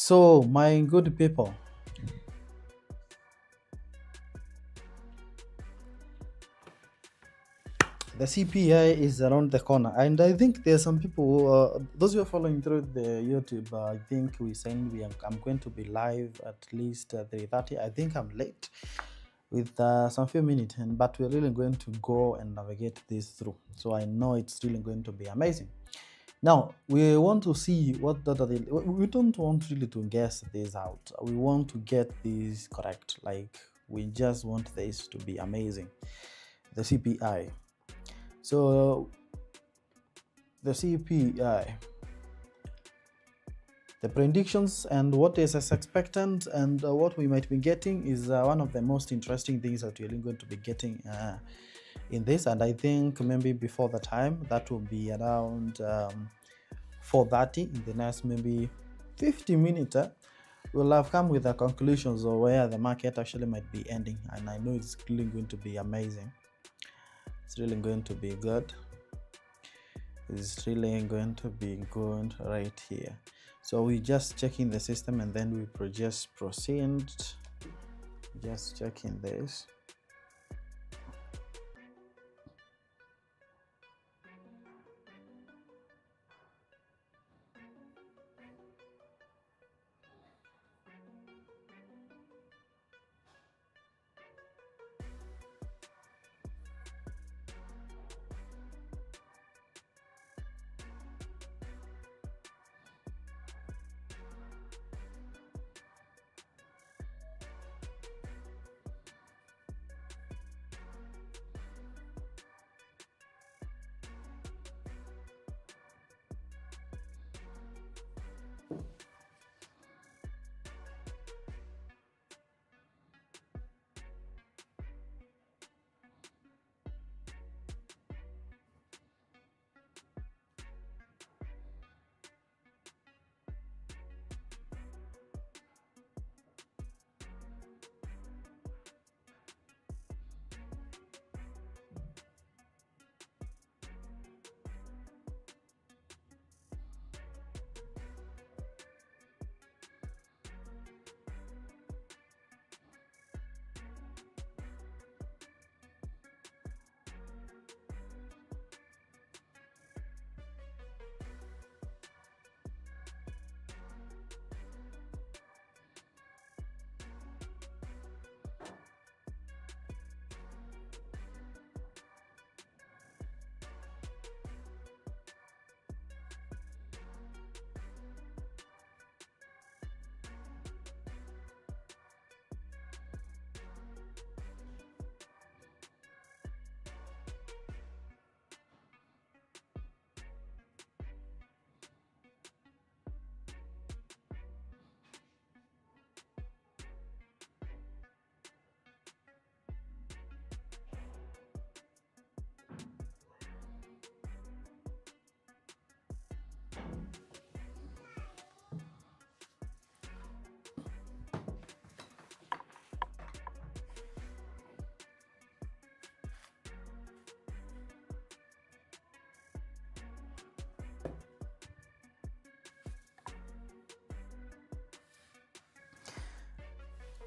So, my good people, the CPI is around the corner, and I think there's some people, those who are following through the YouTube. I think I'm going to be live at least 3:30. I think I'm late with some few minutes, but we're really going to go and navigate this through. So I know it's really going to be amazing. Now we want to see what we don't want really to guess this out. We want to get this correct. Like we just want this to be amazing. The CPI. So the CPI, the predictions and what is as expected and what we might be getting is one of the most interesting things that we're going to be getting in this. And I think maybe before the time that will be around 4:30 in the next maybe 50 minutes. We'll have come with the conclusions of where the market actually might be ending, and I know it's really going to be amazing. It's really going to be good. It's really going to be good right here. So we're just checking the system and then we just proceed. Just checking this.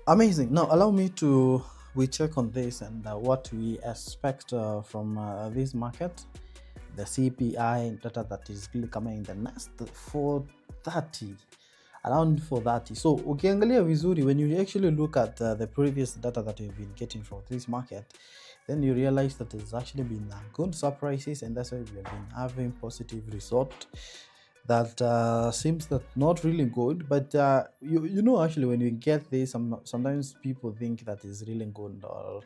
Amazing. Now allow me to we check on this and what we expect from this market. The CPI data that is really coming in the next 4:30, around 4:30. So ukiangalia vizuri, when you actually look at the previous data that you've been getting from this market, then you realize that it's actually been good surprises, and that's why we have been having positive result that seems that not really good, but you know actually when you get this, sometimes people think that is really good or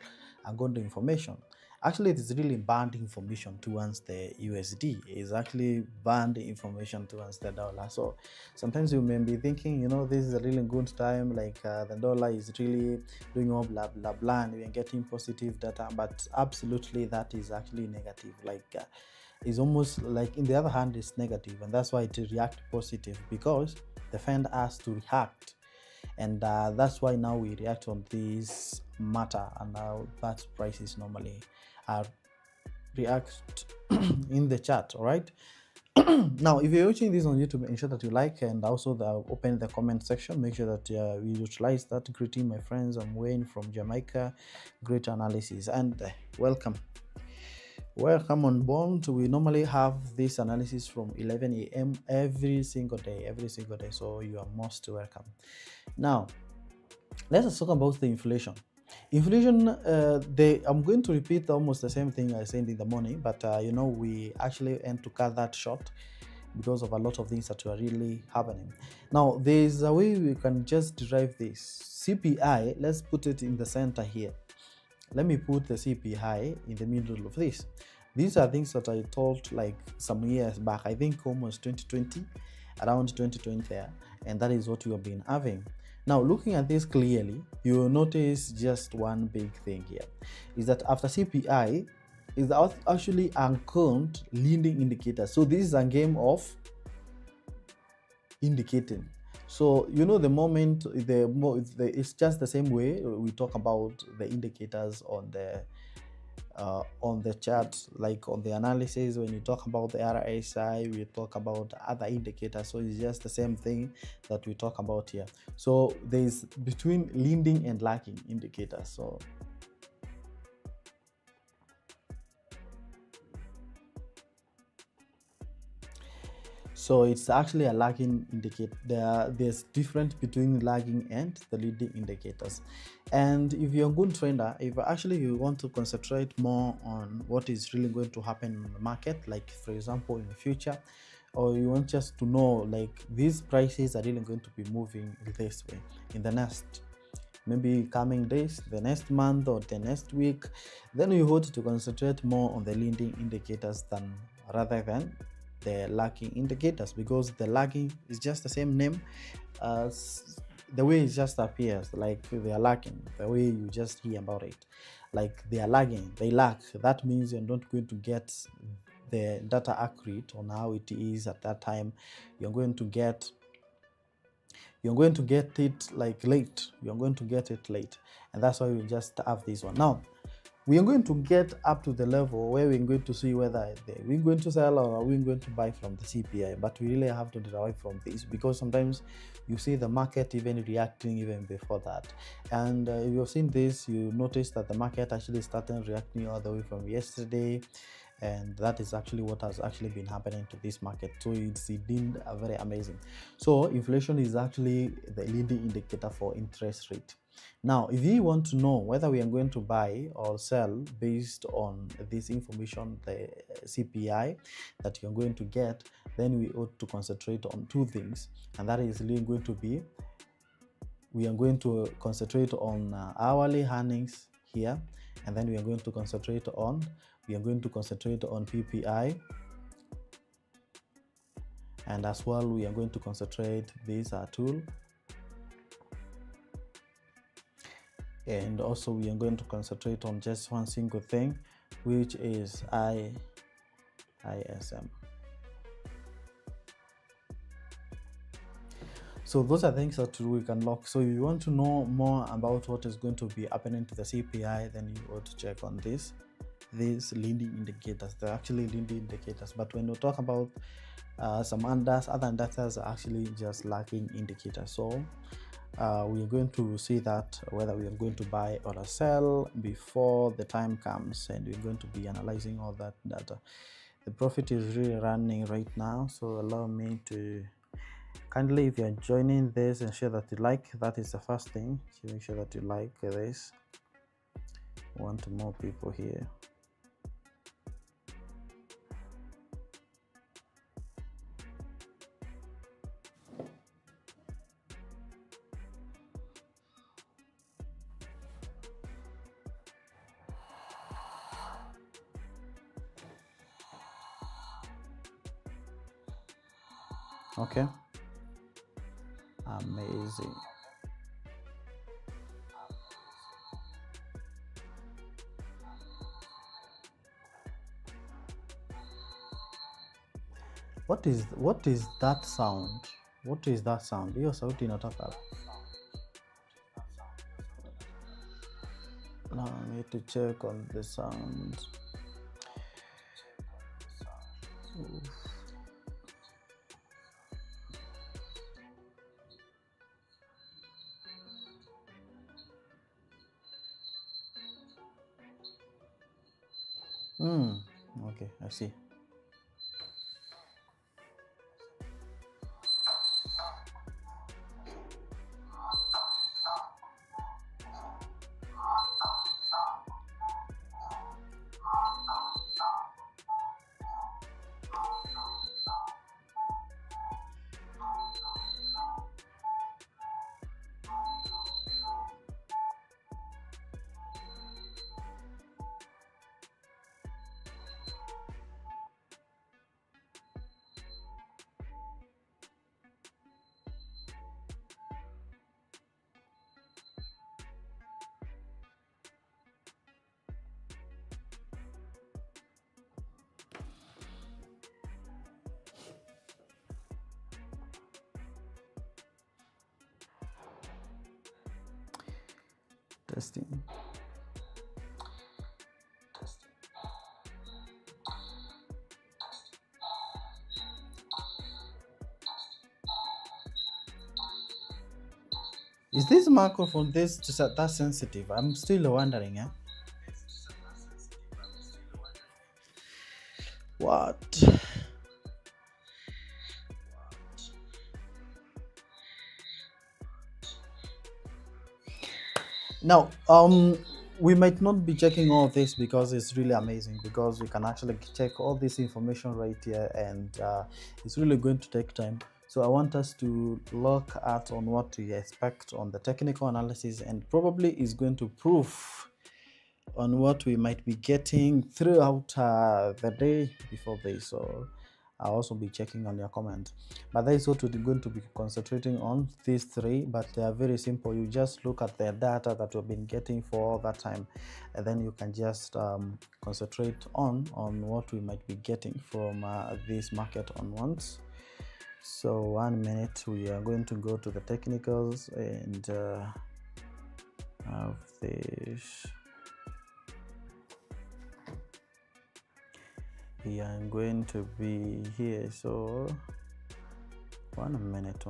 a good information. Actually it is really banned information towards the USD. It's actually banned information towards the dollar. So sometimes you may be thinking, this is a really good time, like the dollar is really doing all blah blah blah and we are getting positive data, but absolutely that is actually negative. Like is almost like in the other hand is negative, and that's why it react positive, because the fund has to react, and that's why now we react on this matter, and now that prices normally react in the chart. All right, Now, if you're watching this on YouTube, ensure that you like and also open the comment section. Make sure that we utilize that. Greeting, my friends. I'm Wayne from Jamaica. Great analysis and welcome. Welcome on board. We normally have this analysis from 11 a.m. every single day. So you are most welcome. Now, let's talk about the inflation. Inflation, I'm going to repeat almost the same thing I said in the morning, but we actually end to cut that short because of a lot of things that are really happening. Now, there's a way we can just derive this. CPI, let's put it in the center here. Let me put the CPI in the middle of this. These are things that I told like some years back, I think almost 2020, around 2020 there, and that is what we have been having. Now, looking at this clearly, you will notice just one big thing here, is that after CPI is actually uncount leading indicators. So this is a game of indicating. So the moment it's just the same way we talk about the indicators on the chart, like on the analysis. When you talk about the RSI, we talk about other indicators. So it's just the same thing that we talk about here. So there's between leading and lagging indicators. So it's actually a lagging indicator. There's difference between lagging and the leading indicators. And if you're a good trader, if actually you want to concentrate more on what is really going to happen in the market, like for example in the future, or you want just to know like these prices are really going to be moving this way in the next maybe coming days, the next month or the next week, then you want to concentrate more on the leading indicators rather than the lagging indicators, because the lagging is just the same name as the way it just appears, like they are lagging, the way you just hear about it, like they are lagging, they lag. That means you're not going to get the data accurate on how it is at that time. You're going to get it like late. You're going to get it late, and that's why we just have this one. Now we are going to get up to the level where we're going to see whether we're going to sell or we're going to buy from the CPI, but we really have to derive from this, because sometimes you see the market even reacting even before that. And if you've seen this, you notice that the market actually started reacting all the way from yesterday, and that is actually what has actually been happening to this market. So it's been very amazing. So inflation is actually the leading indicator for interest rate. Now, if you want to know whether we are going to buy or sell based on this information, the CPI that you're going to get, then we ought to concentrate on two things, and that is really going to be, we are going to concentrate on hourly earnings here, and then we are going to concentrate on PPI, and as well we are going to concentrate this tool, and also we are going to concentrate on just one single thing, which is ISM. So those are things that we can lock. So if you want to know more about what is going to be happening to the CPI, then you ought to check on these leading indicators. They're actually leading indicators, but when we talk about some other indicators are actually just lagging indicators. So we are going to see that whether we are going to buy or sell before the time comes, and we're going to be analyzing all that data. The profit is really running right now, so allow me to kindly, if you're joining this, ensure that you like. That is the first thing. So make sure that you like this. Want more people here. Okay, amazing. What is that sound? What is that sound? Hiyo sauti inatoka. Now I need to check on the sound. Oof. Okay, I see. Testing. Is this microphone this that sensitive? I'm still wondering, eh? What? Now, we might not be checking all this because it's really amazing, because we can actually check all this information right here, and it's really going to take time. So I want us to look at on what we expect on the technical analysis, and probably is going to prove on what we might be getting throughout the day before this. So I'll also be checking on your comment, but that is what we're going to be concentrating on, these three. But they are very simple. You just look at the data that we've been getting for all that time, and then you can just concentrate on what we might be getting from this market onwards. So 1 minute, we are going to go to the technicals and have this. I'm going to be here. So 1 minute.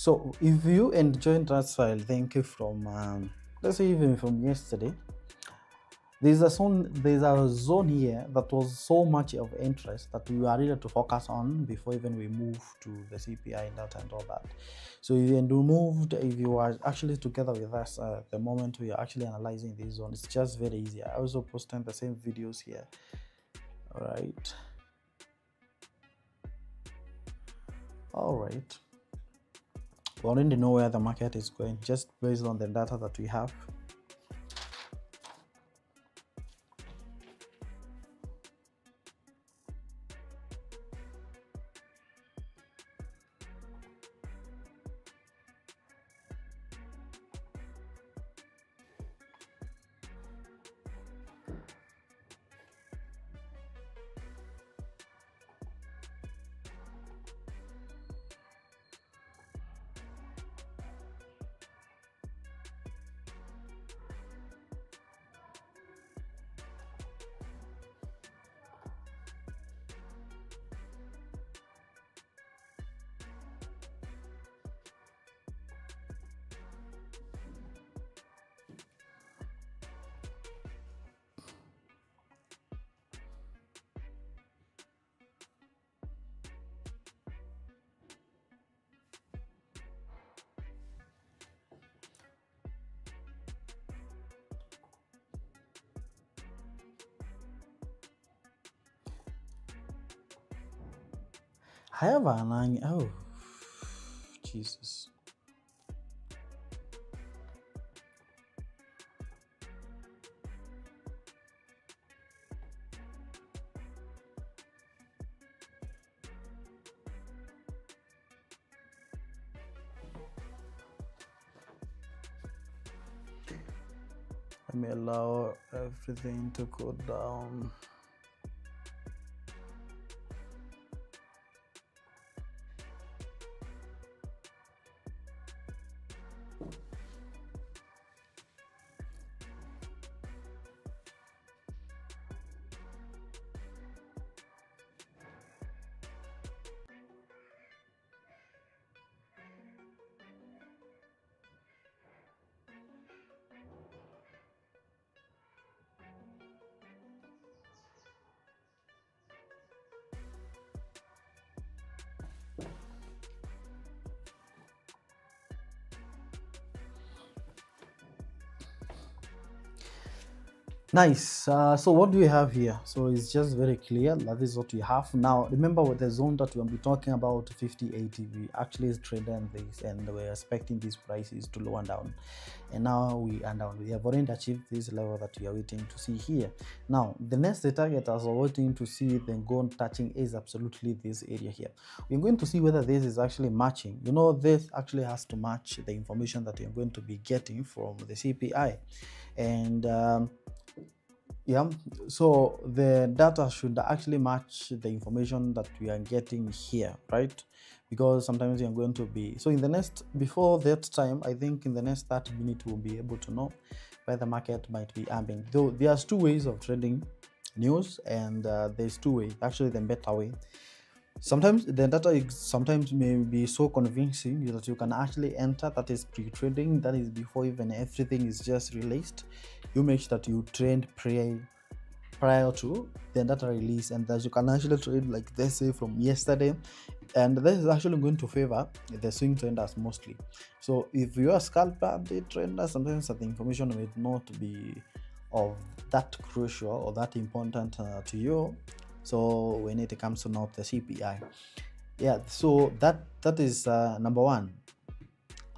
So if you enjoyed that file, thank you from let's say even from yesterday, there's a zone here that was so much of interest that we are ready to focus on before even we move to the CPI data and all that. So if you are actually together with us the moment we are actually analyzing this zone, it's just very easy. I also posted the same videos here. All right, we already know where the market is going just based on the data that we have. I have an oh Jesus. Let me allow everything to go down. Nice. So what do we have here? So it's just very clear that this is what we have. Now remember with the zone that we'll be talking about 50-80, we actually traded this and we're expecting these prices to lower down, and now we are down. We have already achieved this level that we are waiting to see here. Now the next target as we're waiting to see then go on touching is absolutely this area here. We're going to see whether this is actually matching. You know, this actually has to match the information that you're going to be getting from the CPI, and yeah, so the data should actually match the information that we are getting here, right? Because sometimes you're going to be, so in the next, before that time, I think in the next 30 minutes we'll be able to know where the market might be aiming. Though there's two ways of trading news, and there's two ways, actually the better way. Sometimes the data sometimes may be so convincing that you can actually enter, that is pre-trading, that is before even everything is just released. You make sure that you trade prior to the data release, and that you can actually trade like they say from yesterday, and this is actually going to favor the swing traders mostly. So if you are a scalper trader, sometimes the information may not be of that crucial or that important to you. So when it comes to note the CPI, yeah, so that is number one.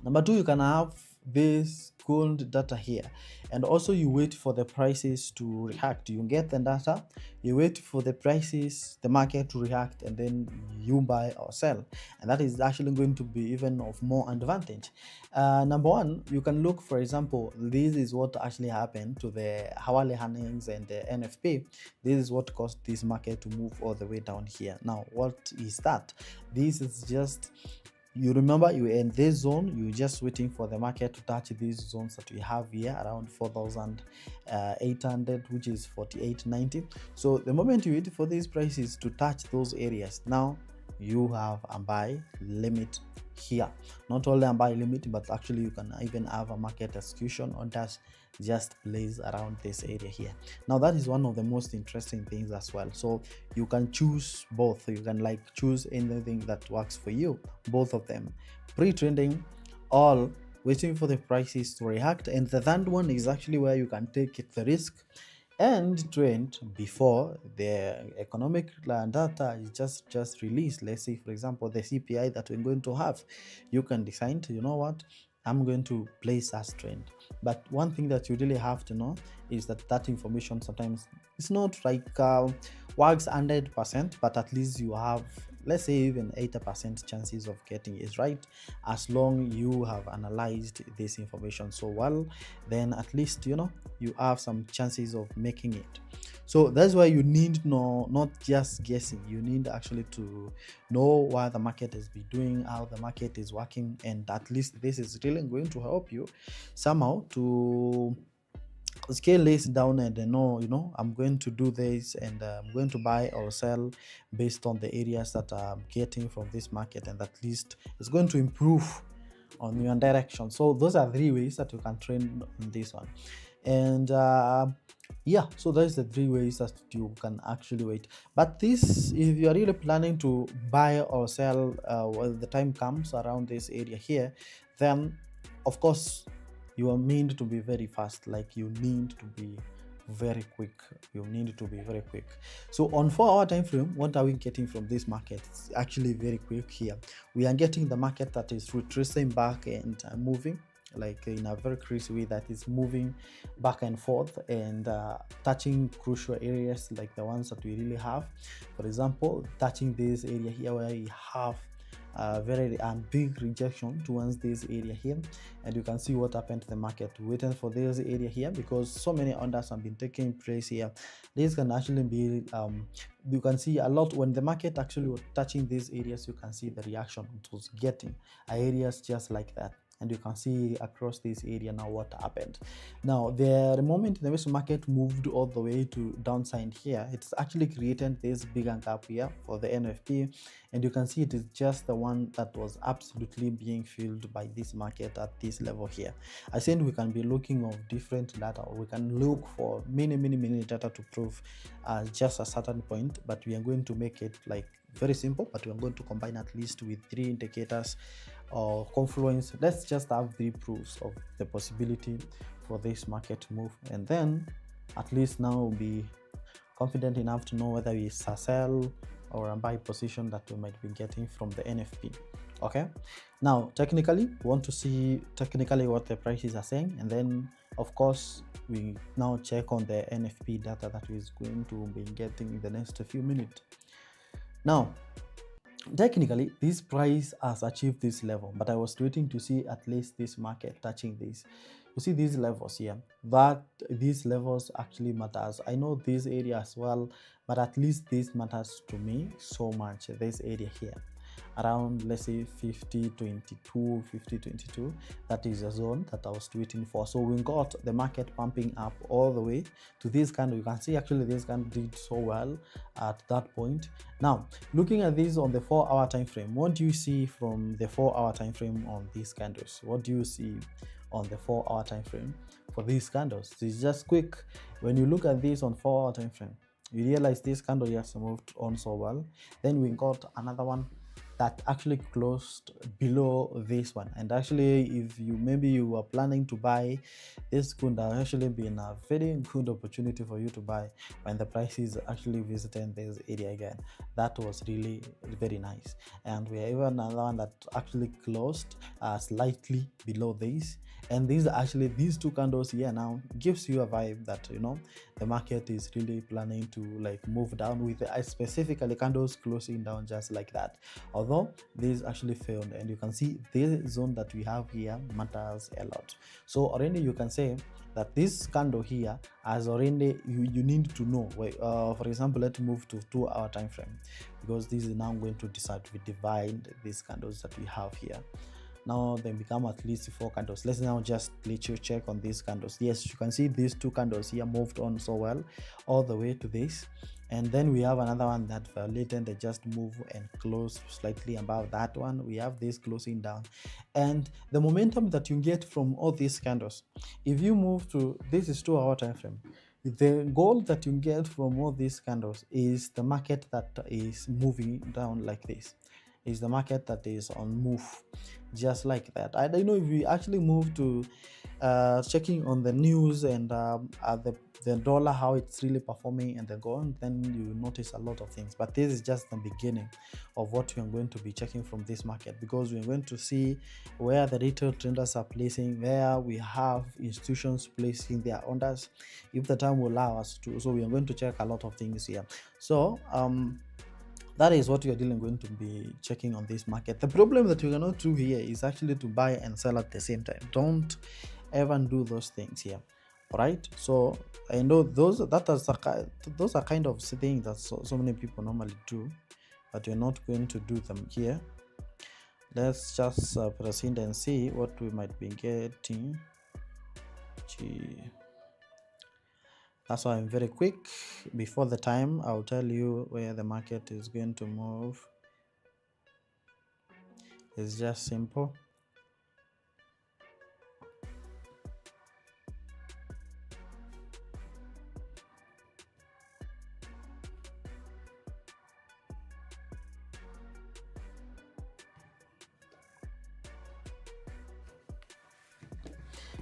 Number two, you can have this gold data here, and also you wait for the prices to react. You get the data, you wait for the prices, the market to react, and then you buy or sell, and that is actually going to be even of more advantage. Number one, you can look, for example, this is what actually happened to the hourly earnings and the NFP. This is what caused this market to move all the way down here. Now what is that? This is just, you remember, you were in this zone, you're just waiting for the market to touch these zones that we have here around 4,800, which is 48.90. So the moment you wait for these prices to touch those areas, now you have a buy limit here. Not only a buy limit, but actually you can even have a market execution or dash just plays around this area here. Now that is one of the most interesting things as well. So you can choose both. You can like choose anything that works for you, both of them, pre-trending, all waiting for the prices to react. And the third one is actually where you can take the risk and trend before the economic data is just released. Let's say, for example, the CPI that we're going to have, you can decide, you know what, I'm going to place as trend. But one thing that you really have to know is that information sometimes it's not like works 100%, but at least you have, let's say, even 80% chances of getting it right, as long you have analyzed this information so well. Then at least you have some chances of making it. So that's why you need not just guessing. You need actually to know what the market is doing, how the market is working, and at least this is really going to help you somehow to scale this down and know, I'm going to do this and I'm going to buy or sell based on the areas that I'm getting from this market, and at least it's going to improve on your direction. So those are 3 ways that you can train on this one. And yeah, so that's the 3 ways that you can actually wait. But this, if you are really planning to buy or sell when the time comes around this area here, then of course you are meant to be very fast. Like you need to be very quick. So on 4-hour time frame, what are we getting from this market? It's actually very quick here. We are getting the market that is retracing back and moving like in a very crazy way, that is moving back and forth and touching crucial areas like the ones that we really have. For example, touching this area here where we have very big rejection towards this area here, and you can see what happened to the market waiting for this area here, because so many orders have been taking place here. This can actually be you can see a lot when the market actually was touching these areas. You can see the reaction it was getting areas just like that, and you can see across this area now what happened. Now the moment the US market moved all the way to downside here, it's actually created this bigger gap here for the NFP, and you can see it is just the one that was absolutely being filled by this market at this level here. I said we can be looking of different data, or we can look for many data to prove just a certain point, but we are going to make it like very simple, but we are going to combine at least with 3 indicators or confluence. Let's just have 3 proofs of the possibility for this market move, and then at least now we'll be confident enough to know whether it's a sell or a buy position that we might be getting from the NFP. Okay, now technically we want to see technically what the prices are saying, and then of course we now check on the NFP data that is going to be getting in the next few minutes. Now technically this price has achieved this level, but I was waiting to see at least this market touching this. You see these levels here, that these levels actually matters. I know this area as well, but at least this matters to me so much. This area here around, let's say 50.22, that is a zone that I was waiting for. So we got the market pumping up all the way to this candle. You can see actually this candle did so well at that point. Now looking at this on the 4-hour time frame, what do you see from the 4-hour time frame on these candles? What do you see on the 4-hour time frame for these candles? It's just quick. When you look at this on 4-hour time frame, you realize this candle has moved on so well. Then we got another one that actually closed below this one, and actually if you were planning to buy, this could have actually been a very good opportunity for you to buy when the price is actually visiting this area again. That was really very nice. And we have even another one that actually closed slightly below this, and these these 2 candles here now gives you a vibe that the market is really planning to like move down, with specifically candles closing down just like that. Although this actually failed, and you can see this zone that we have here matters a lot. So already you can say that this candle here has already you need to know for example, let's move to 2-hour time frame, because this is now going to divide these candles that we have here. Now they become at least 4 candles. Let's now just let you check on these candles. Yes, you can see these 2 candles here moved on so well all the way to this, and then we have another one that violated, they just move and close slightly above that one. We have this closing down, and the momentum that you get from all these candles, if you move to, this is 2 hour time frame, the goal that you get from all these candles is the market that is moving down like this, is the market that is on move just like that. I don't know if we actually move to checking on the news and the dollar, how it's really performing and the gold, then you notice a lot of things. But this is just the beginning of what we are going to be checking from this market, because we're going to see where the retail traders are placing, where we have institutions placing their orders, if the time will allow us to. So we are going to check a lot of things here. So that is what you're going to be checking on this market. The problem that you cannot do here is actually to buy and sell at the same time. Don't ever do those things here. All right, so I know those are kind of things that so many people normally do, but you're not going to do them here. Let's just proceed and see what we might be getting. That's why I'm very quick. Before the time, I'll tell you where the market is going to move. It's just simple.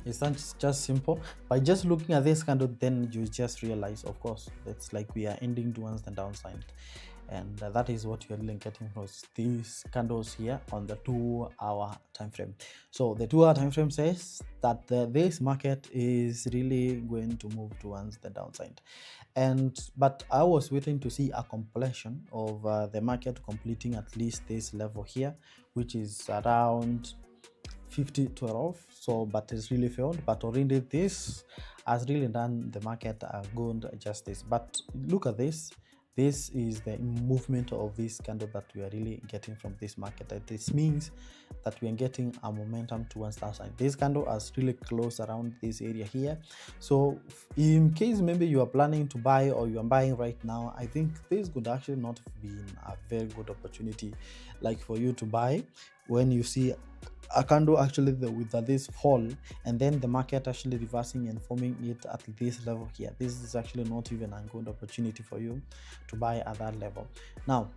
It's not just simple. By just looking at this candle, then you just realize, of course, it's like we are ending towards the downside, and that is what you're really getting from these candles here on the 2 hour time frame. So the 2 hour time frame says that this market is really going to move towards the downside, but I was waiting to see a completion of the market completing at least this level here, which is around 50.12. So but it's really failed, but already this has really done the market a good justice. But look at this. This is the movement of this candle that we are really getting from this market. This means that we are getting a momentum towards that side. This candle has really closed around this area here. So in case maybe you are planning to buy or you are buying right now, I think this could actually not have been a very good opportunity like for you to buy when you see a candle actually with this fall, and then the market actually reversing and forming it at this level here. This is actually not even a good opportunity for you to buy at that level. Now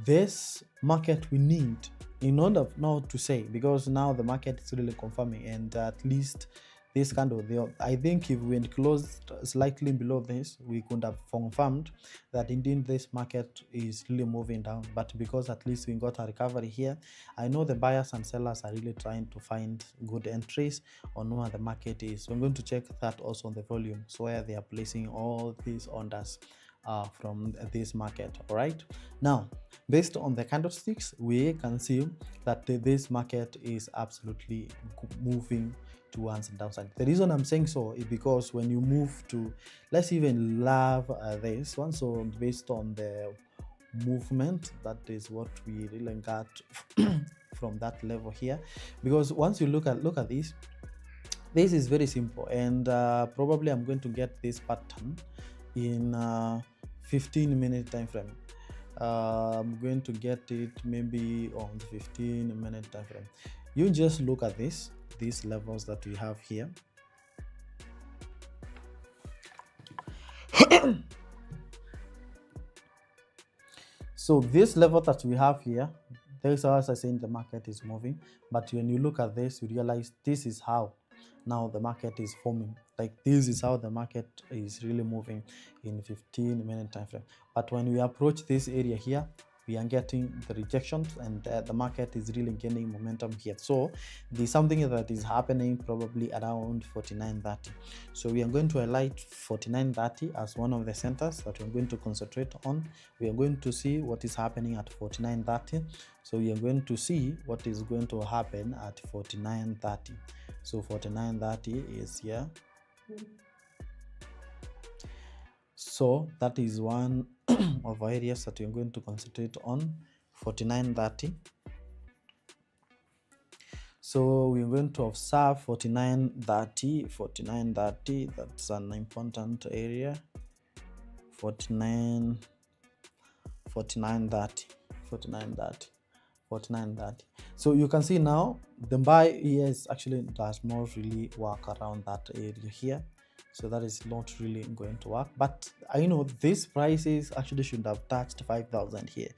this market we need, in order now to say, because now the market is really confirming, and at least this candle there, I think if we had closed slightly below this, we could have confirmed that indeed this market is really moving down. But because at least we got a recovery here, I know the buyers and sellers are really trying to find good entries on where the market is. So I'm going to check that also on the volume, so where they are placing all these orders from this market. All right, now based on the candlesticks, we can see that this market is absolutely moving towards the downside. The reason I'm saying so is because when you move to, let's even love this one, so based on the movement, that is what we really got from that level here. Because once you look at this is very simple, and probably I'm going to get this pattern in 15-minute time frame. I'm going to get it maybe on 15-minute time frame. You just look at these levels that we have here. So this level that we have here, there's as I saying the market is moving, but when you look at this, you realize this is how now the market is forming. Like this is how the market is really moving in 15-minute time frame. But when we approach this area here, we are getting the rejections, and the market is really gaining momentum here. So there's something that is happening probably around 49.30. So we are going to highlight 49.30 as one of the centers that we're going to concentrate on. We are going to see what is happening at 49.30. So we are going to see what is going to happen at 49.30. So 49.30 is here. So that is one of our areas that we're going to concentrate on, 49.30. So we're going to observe 49.30. That's an important area. 49 49.30 49.30 49.30. So you can see now the buy here is actually does not really work around that area here, so that is not really going to work. But I know these prices actually should have touched 5,000 here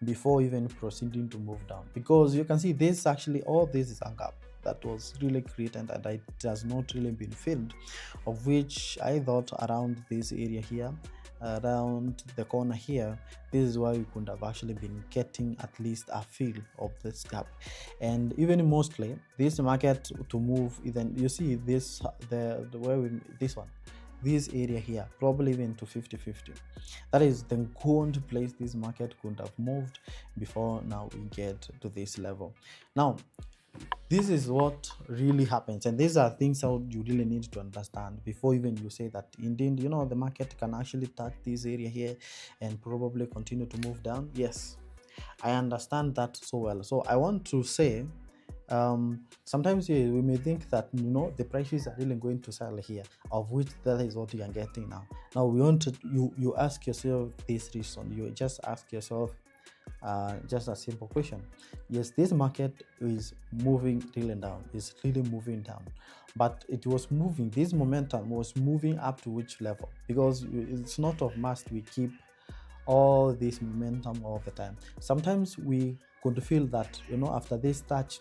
before even proceeding to move down, because you can see this actually, all this is a gap that was really created and it has not really been filled, of which I thought around this area here, around the corner here, this is why we could have actually been getting at least a feel of this gap. And even mostly this market to move, even you see this the way we, this area here, probably even to 50-50, that is the gold place this market could have moved before now we get to this level. Now this is what really happens, and these are things that you really need to understand before even you say that indeed, you know, the market can actually touch this area here and probably continue to move down. Yes, I understand that so well. So I want to say, sometimes we may think that, you know, the prices are really going to sell here, of which that is what you are getting now. Now we want to, you ask yourself this reason, you just ask yourself just a simple question. Yes, this market is moving really down, is really moving down, but it was moving, this momentum was moving up to which level? Because it's not of must we keep all this momentum all the time. Sometimes we could feel that, you know, after this touch,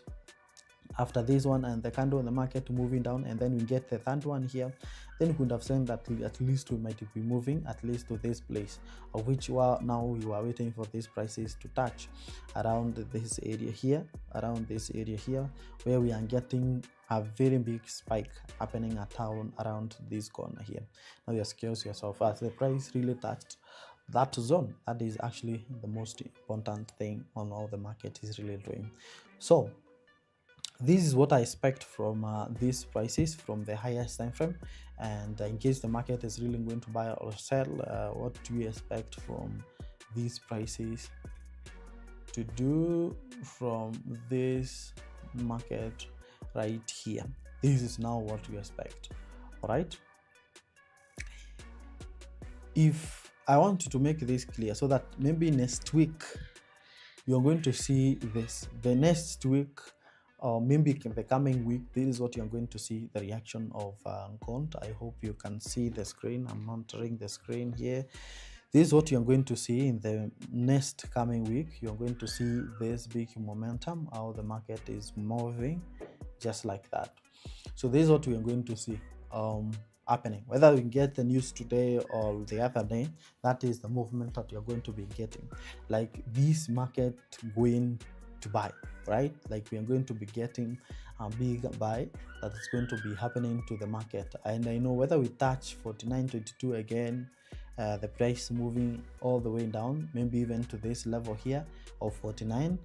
after this one and the candle in the market moving down, and then we get the third one here, then we could have said that at least we might be moving at least to this place, of which now we were waiting for these prices to touch around this area here, around this area here, where we are getting a very big spike happening at town around this corner here. Now you ask yourself, as the price really touched that zone, that is actually the most important thing on all the market is really doing. So this is what I expect from these prices from the highest time frame, and in case the market is really going to buy or sell, what do you expect from these prices to do from this market right here? This is now what you expect. All right, if I want to make this clear so that maybe next week you're going to see this, the next week or maybe the coming week, this is what you're going to see, the reaction of gold. I hope you can see the screen. I'm monitoring the screen here. This is what you're going to see in the next coming week. You're going to see this big momentum, how the market is moving just like that. So this is what we are going to see happening, whether we get the news today or the other day. That is the movement that you're going to be getting, like this market going to buy, right? Like we are going to be getting a big buy that is going to be happening to the market. And I know whether we touch 49.22 again, the price moving all the way down, maybe even to this level here of 49,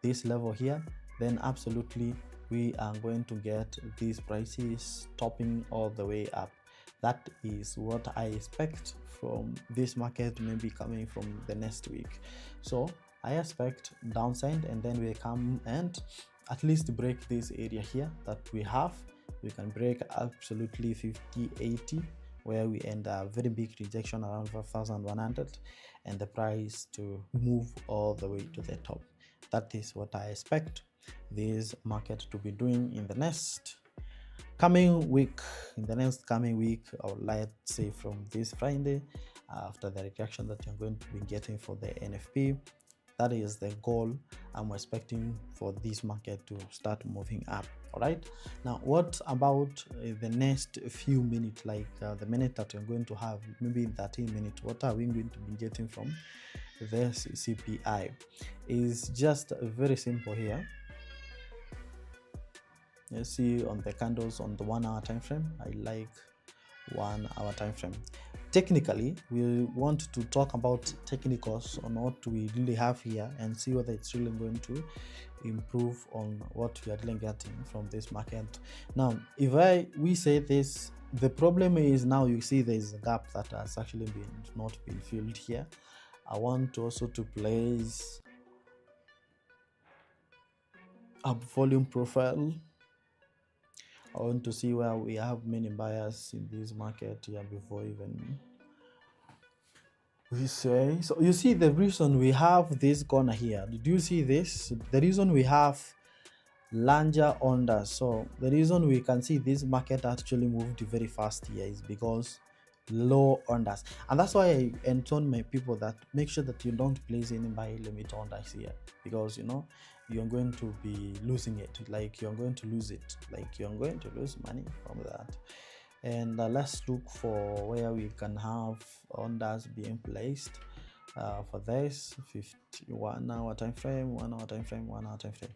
this level here, then absolutely we are going to get these prices topping all the way up. That is what I expect from this market, maybe coming from the next week. So I expect downside, and then we come and at least break this area here that we have. We can break absolutely 50-80, where we end a very big rejection around 5,100, and the price to move all the way to the top. That is what I expect this market to be doing in the next coming week. In the next coming week, or let's say from this Friday, after the reaction that you're going to be getting for the NFP, that is the goal I'm expecting for this market to start moving up. All right, now what about the next few minutes, like the minute that you're going to have, maybe 13 minutes? What are we going to be getting from this CPI? Is just very simple here. You see on the candles on the 1 hour time frame, I like 1 hour time frame. Technically, we want to talk about technicals on what we really have here and see whether it's really going to improve on what we are really getting from this market. Now, if we say this, the problem is now you see there's a gap that has actually not been filled here. I want also to place a volume profile. I want to see where we have many buyers in this market here before even We say, so you see the reason we have this corner here, did you see this? The reason we have larger orders, so the reason we can see this market actually moved very fast here is because low orders, and that's why I intone my people that make sure that you don't place any buy limit orders here, because you know you're going to be losing it, like you're going to lose it, like you're going to lose money from that. And let's look for where we can have orders being placed for this 51 hour time frame, 1 hour time frame, 1 hour time frame.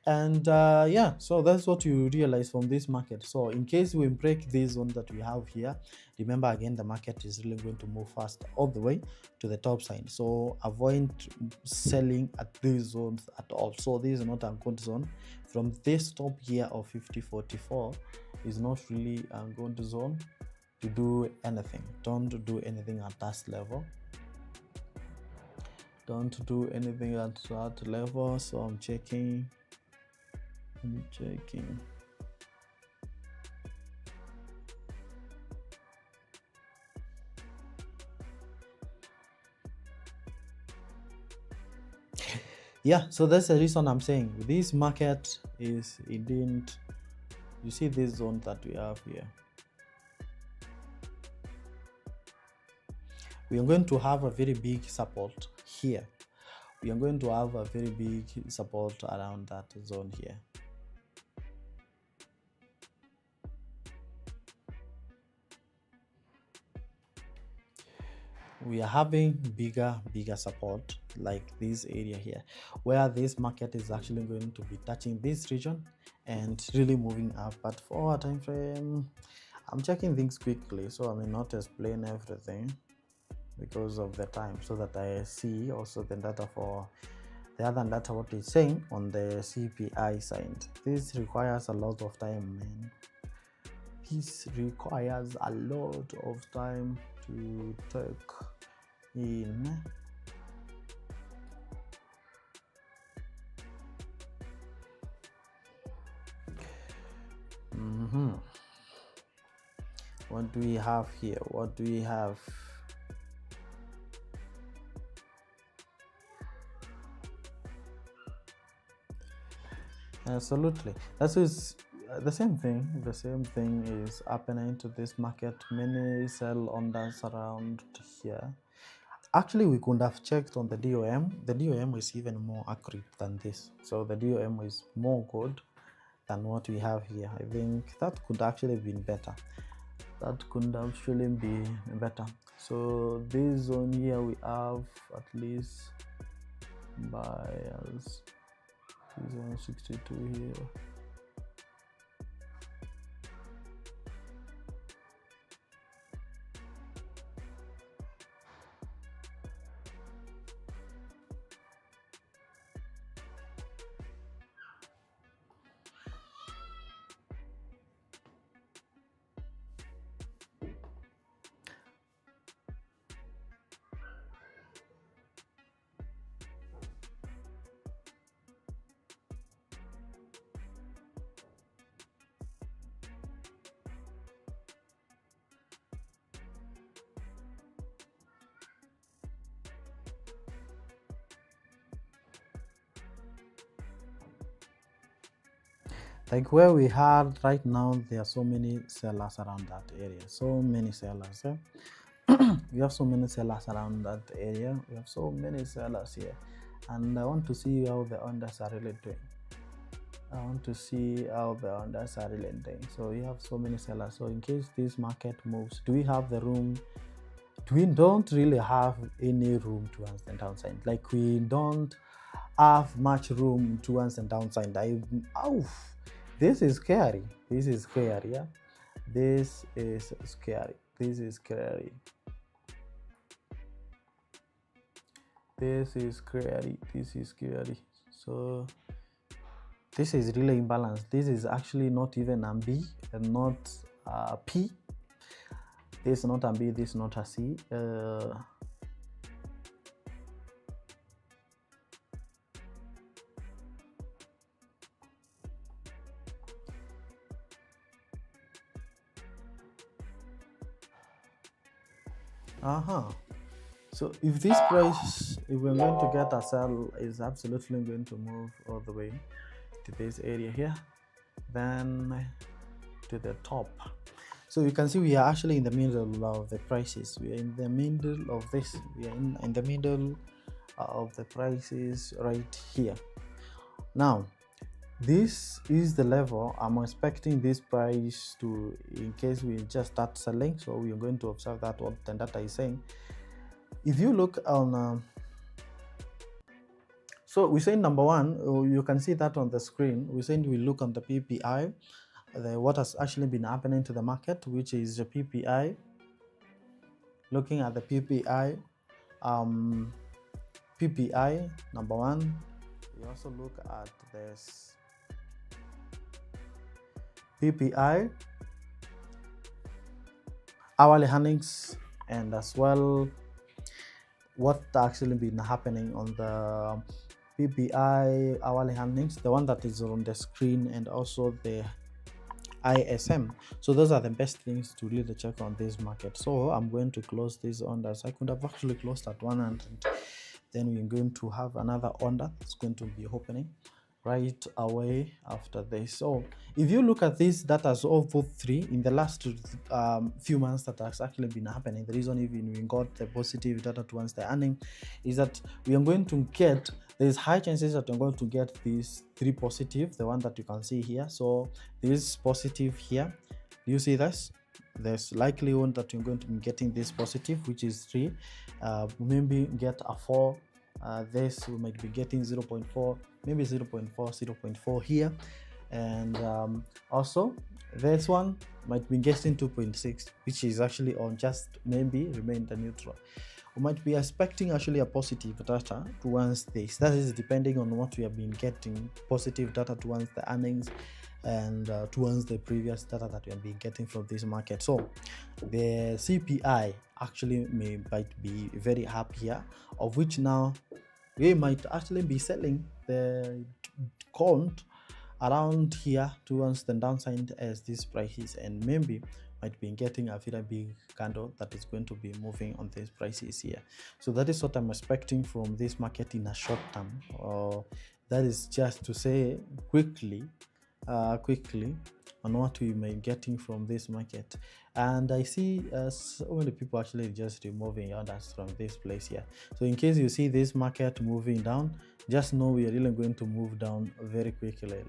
And yeah, so that's what you realize from this market. So in case we break this zone that we have here, remember again, the market is really going to move fast all the way to the top side, so avoid selling at these zones at all. So this is not a good zone. From this top here of 5044 is not really a good zone to do anything. Don't do anything at that level. Don't do anything at that level. So I'm checking. Yeah, so that's the reason I'm saying this market is, it didn't, you see this zone that we have here, we are going to have a very big support here. We are going to have a very big support around that zone here. We are having bigger support like this area here, where this market is actually going to be touching this region and really moving up. But for our time frame, I'm checking things quickly, so I may not explain everything because of the time, so that I see also the data for the other data, what it's saying on the CPI side. This requires a lot of time, man. This requires a lot of time to take in. What do we have here? What do we have? Absolutely, that is the same thing. The same thing is happening to this market. Many sell orders around here. Actually, we could have checked on the DOM. The DOM is even more accurate than this, so the DOM is more good than what we have here. I think that could actually be better. That could actually be better. So this zone here, we have at least buyers. 62 here. Like where we had right now, there are so many sellers around that area. So many sellers. We have so many sellers around that area. We have so many sellers here. And I want to see how the orders are really doing. So we have so many sellers. So in case this market moves, do we have the room? We don't really have any room towards the downside. Like we don't have much room towards the downside. This is scary. This is scary. Yeah, this is scary. This is scary. This is scary. This is scary. So this is really imbalanced. This is actually not even a B and not a P. This is not a B. This is not a C. So if this price, if we're going to get a sell, is absolutely going to move all the way to this area here, then to the top. So you can see we are actually in the middle of the prices. We are in the middle of this. We are in the middle of the prices right here. Now, this is the level I'm expecting this price to, in case we just start selling. So we are going to observe that what the data is saying. If you look on so we say number one, you can see that on the screen. We say we look on the PPI, what has actually been happening to the market, which is the PPI. Looking at the PPI, PPI number one. We also look at this PPI, hourly earnings, and as well what actually been happening on the PPI hourly earnings, the one that is on the screen, and also the ISM. So those are the best things to really check on this market. So I'm going to close this on, as I could have actually closed at 100. Then we're going to have another order that's going to be opening right away after this. So if you look at this, that has all both three in the last few months that has actually been happening. The reason even we got the positive data towards the earning is that we are going to get, there's high chances that we're going to get these three positive, the one that you can see here. So this positive here, you see this? There's likelihood that you're going to be getting this positive, which is 3. Maybe get a 4. This we might be getting 0.4, maybe 0.4, 0.4 here. And also this one might be getting 2.6, which is actually on just maybe remain the neutral. We might be expecting actually a positive data towards this. That is depending on what we have been getting, positive data towards the earnings and towards the previous data that we have been getting from this market. So the CPI actually might be very up here, of which now we might actually be selling the count around here towards the downside as this prices, and maybe might be getting a very big candle that is going to be moving on these prices here. So that is what I'm expecting from this market in a short term. That is just to say quickly on what we may be getting from this market. And I see so many people actually just removing orders from this place here. So in case you see this market moving down, just know we are really going to move down very quickly.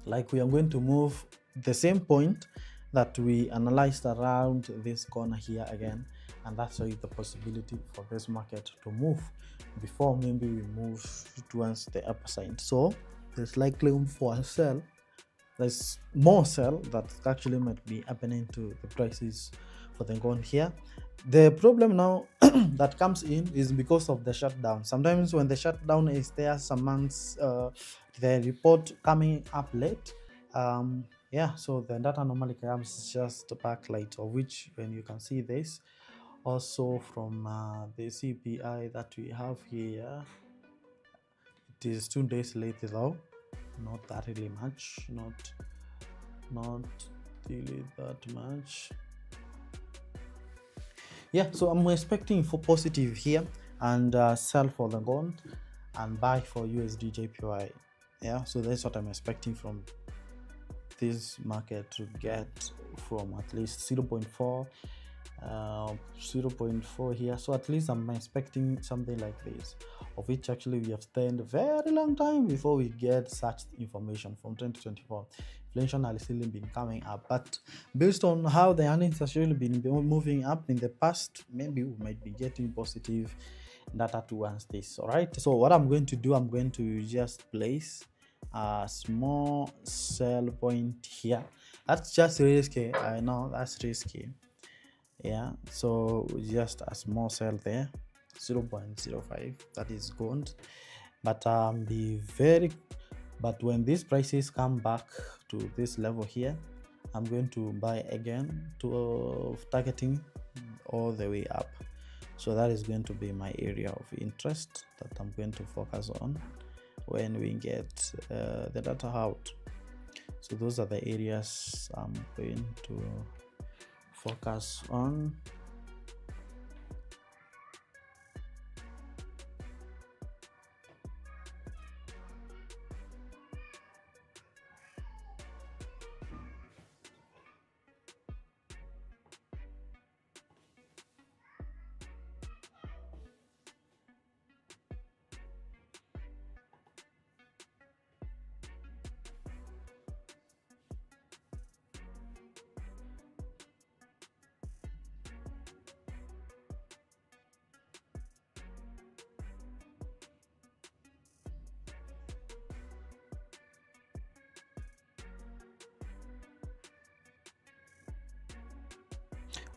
Like we are going to move the same point that we analyzed around this corner here again, and that's why the possibility for this market to move before maybe we move towards the upper side. So there's likely for a sell. There's more sell that actually might be happening to the prices for the gold here. The problem now that comes in is because of the shutdown. Sometimes when the shutdown is there, some months the report coming up late, so the data normally comes just backlight, of which when you can see this also from the CPI that we have here, it is 2 days late though, not that really much, not really that much. So I'm expecting for positive here, and sell for the gold and buy for USD JPY. So that's what I'm expecting from this market to get from at least 0.4 here. So at least I'm expecting something like this, of which actually we have spent a very long time before we get such information from 2024. Inflation has still been coming up, but based on how the earnings has really been moving up in the past, maybe we might be getting positive data towards this. All right, so what I'm going to do, I'm going to just place a small sell point here. That's just risky, I know that's risky. So just a small sell there, 0.05, that is good. But but when these prices come back to this level here, I'm going to buy again to targeting all the way up. So that is going to be my area of interest that I'm going to focus on when we get the data out. So those are the areas I'm going to focus on.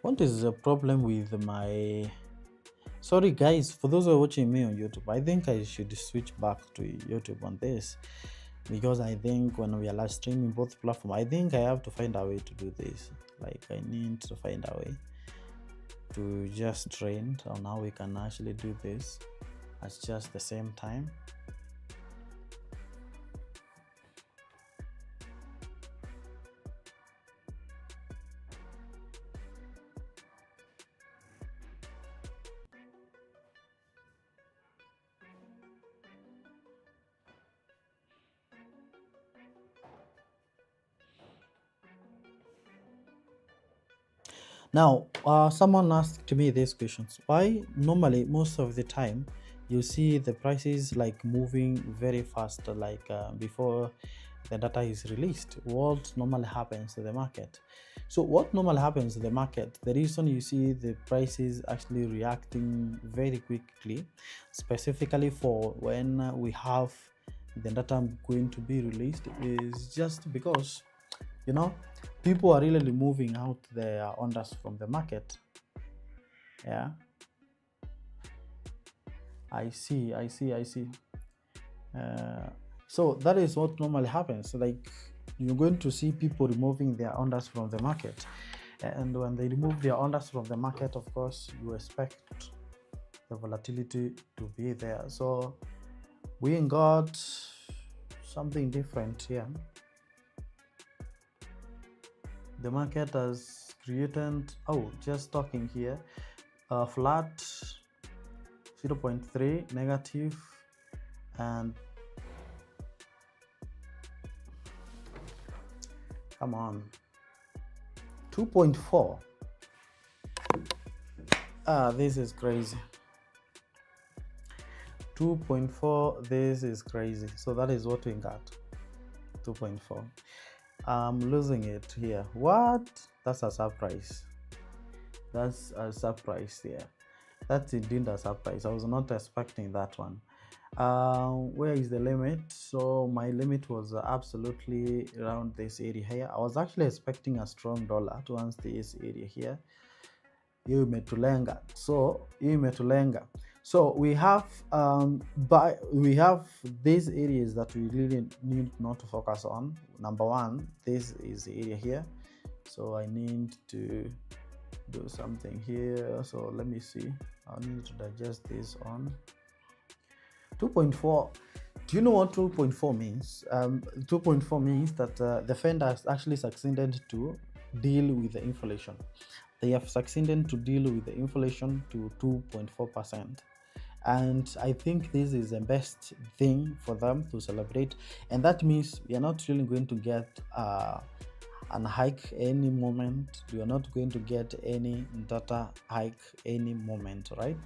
What is the problem with my... Sorry guys, for those who are watching me on YouTube, I think I should switch back to YouTube on this, because I think when we are live streaming both platforms, I think I have to find a way to do this. Like, I need to find a way to just train on how we can actually do this at just the same time. Now, someone asked me these questions. Why normally most of the time you see the prices like moving very fast, like before the data is released? What normally happens to the market? So what normally happens to the market, the reason you see the prices actually reacting very quickly, specifically for when we have the data going to be released, is just because, you know, people are really moving out their orders from the market. Yeah, I see. So that is what normally happens. Like, you're going to see people removing their orders from the market, and when they remove their orders from the market, of course you expect the volatility to be there. So we got something different here. The market has created, just talking here, flat 0.3 negative, and come on, 2.4. This is crazy. 2.4, this is crazy. So that is what we got, 2.4. I'm losing it here. What? That's a surprise. That's a surprise here. That's indeed a surprise. I was not expecting that one. Where is the limit? So my limit was absolutely around this area here. I was actually expecting a strong dollar towards this area here. Hiyo imetulenga. So we have we have these areas that we really need not to focus on. Number one, this is the area here. So I need to do something here. So let me see. I need to digest this on 2.4. Do you know what 2.4 means? 2.4 means that the Fed has actually succeeded to deal with the inflation. They have succeeded to deal with the inflation to 2.4%. And I think this is the best thing for them to celebrate. And that means we are not really going to get an hike any moment. We are not going to get any data hike any moment, right?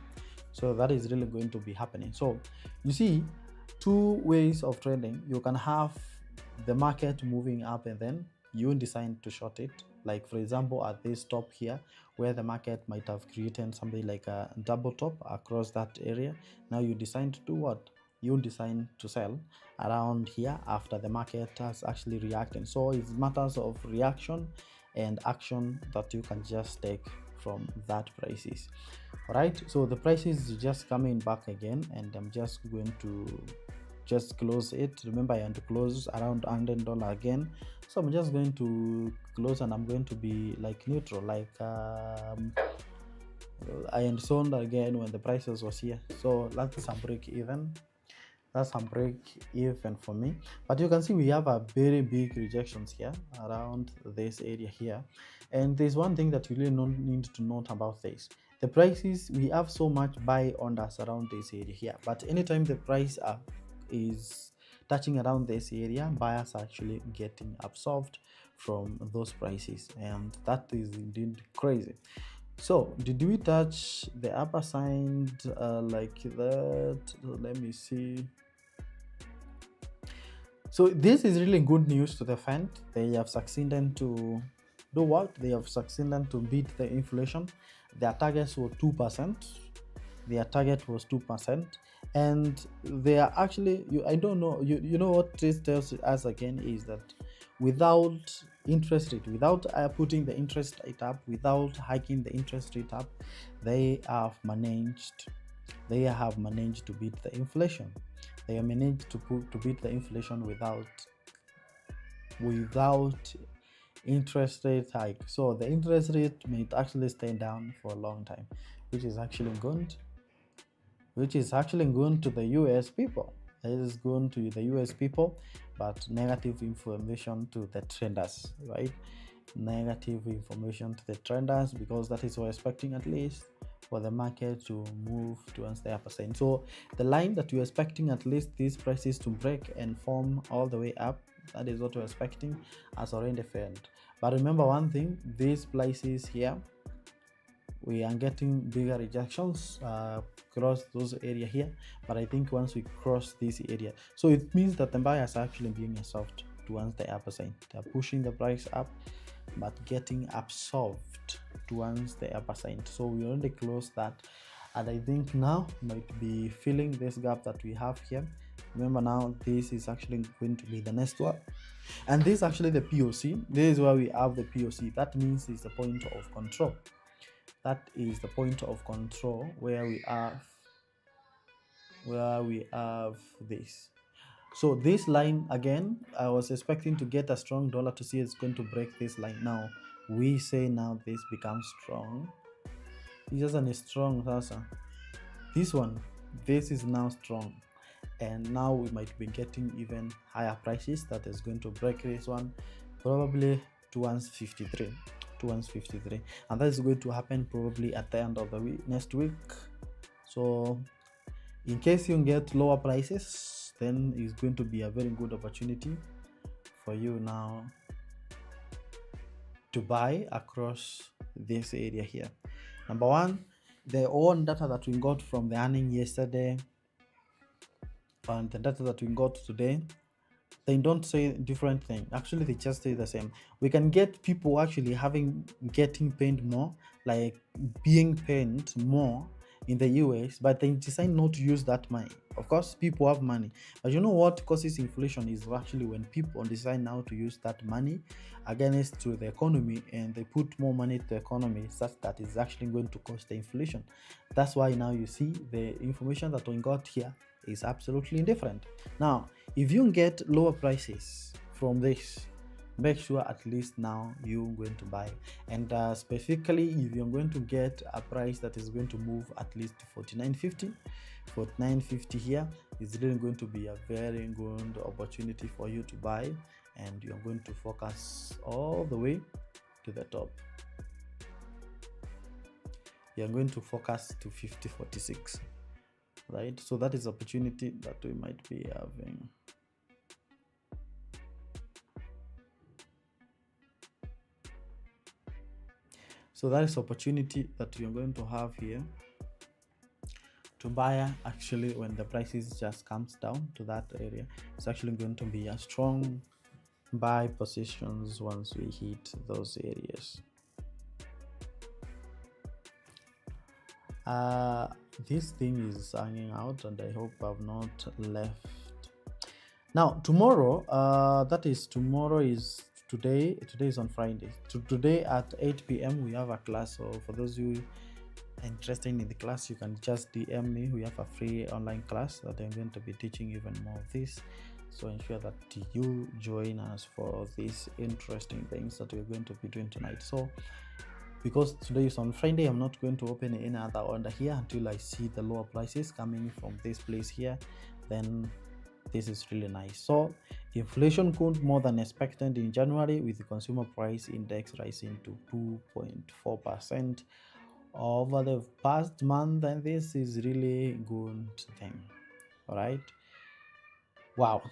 So that is really going to be happening. So you see, two ways of trading. You can have the market moving up and then you decide to short it. Like, for example, at this top here, where the market might have created something like a double top across that area. Now you decide to do what? You decide to sell around here after the market has actually reacted. So it's matters of reaction and action that you can just take from that prices. All right, so the prices is just coming back again, and I'm just going to just close it. Remember, I want to close around $100 again, so I'm just going to close and I'm going to be like neutral, like I sold again when the prices was here. So that's a break even. That's a break even for me. But you can see we have a very big rejections here around this area here. And there's one thing that you really need to note about this. The prices, we have so much buy orders around this area here. But anytime the price is touching around this area, buyers are actually getting absorbed from those prices. And that is indeed crazy. So did we touch the upper side like that? Let me see. So this is really good news to the fund. They have succeeded to do what? They have succeeded to beat the inflation. Their targets were 2%. Their target was 2%. And they are actually, I don't know, you know what this tells us again is that without interest rate, without putting the interest rate up, without hiking the interest rate up, they have managed to beat the inflation. They have managed to beat the inflation without interest rate hike. So the interest rate might actually stay down for a long time, which is actually good to the US people. It is good to the US people, but negative information to the traders, right? Negative information to the traders, because that is what we're expecting, at least for the market to move towards the upper side. So the line that we're expecting, at least these prices to break and form all the way up, that is what we're expecting, has already failed. But remember one thing, these places here, we are getting bigger rejections across those area here. But I think once we cross this area, so it means that the buyers are actually being soft towards the upper side. They're pushing the price up but getting absorbed towards the upper side. So we already closed that, and I think now might be filling this gap that we have here. Remember, now this is actually going to be the next one, and this is actually the POC. This is where we have the POC. That means it's the point of control. That is the point of control where we have this. So this line again, I was expecting to get a strong dollar to see it's going to break this line. Now we say now this becomes strong. It isn't strong, Sasa. This is now strong, and now we might be getting even higher prices. That is going to break this one, probably to 153, and that is going to happen probably at the end of the week, next week. So in case you get lower prices, then it's going to be a very good opportunity for you now to buy across this area here. Number one, the own data that we got from the earning yesterday and the data that we got today, they don't say different thing. Actually, they just say the same. We can get people actually getting paid more, like being paid more in the US, but they decide not to use that money. Of course, people have money, but you know what causes inflation is actually when people decide now to use that money against to the economy, and they put more money to the economy, such that is actually going to cause the inflation. That's why now you see the information that we got here is absolutely different. Now, if you get lower prices from this, make sure at least now you're going to buy, and specifically if you're going to get a price that is going to move at least to 49.50 here, is really going to be a very good opportunity for you to buy, and you're going to focus all the way to the top. You're going to focus to 50.46, right? So that is opportunity that we might be having. So that is opportunity that you're going to have here to buy. Actually, when the prices just comes down to that area, it's actually going to be a strong buy positions once we hit those areas. This thing is hanging out, and I hope I've not left. Now tomorrow, today is on Friday. Today at 8 p.m. we have a class. So for those who are interested in the class, you can just DM me. We have a free online class that I'm going to be teaching even more of this. So ensure that you join us for these interesting things that we're going to be doing tonight. So because today is on Friday, I'm not going to open any other order here until I see the lower prices coming from this place here. then this is really nice. So inflation cooled more than expected in January, with the consumer price index rising to 2.4% over the past month, and this is really good thing. All right, wow.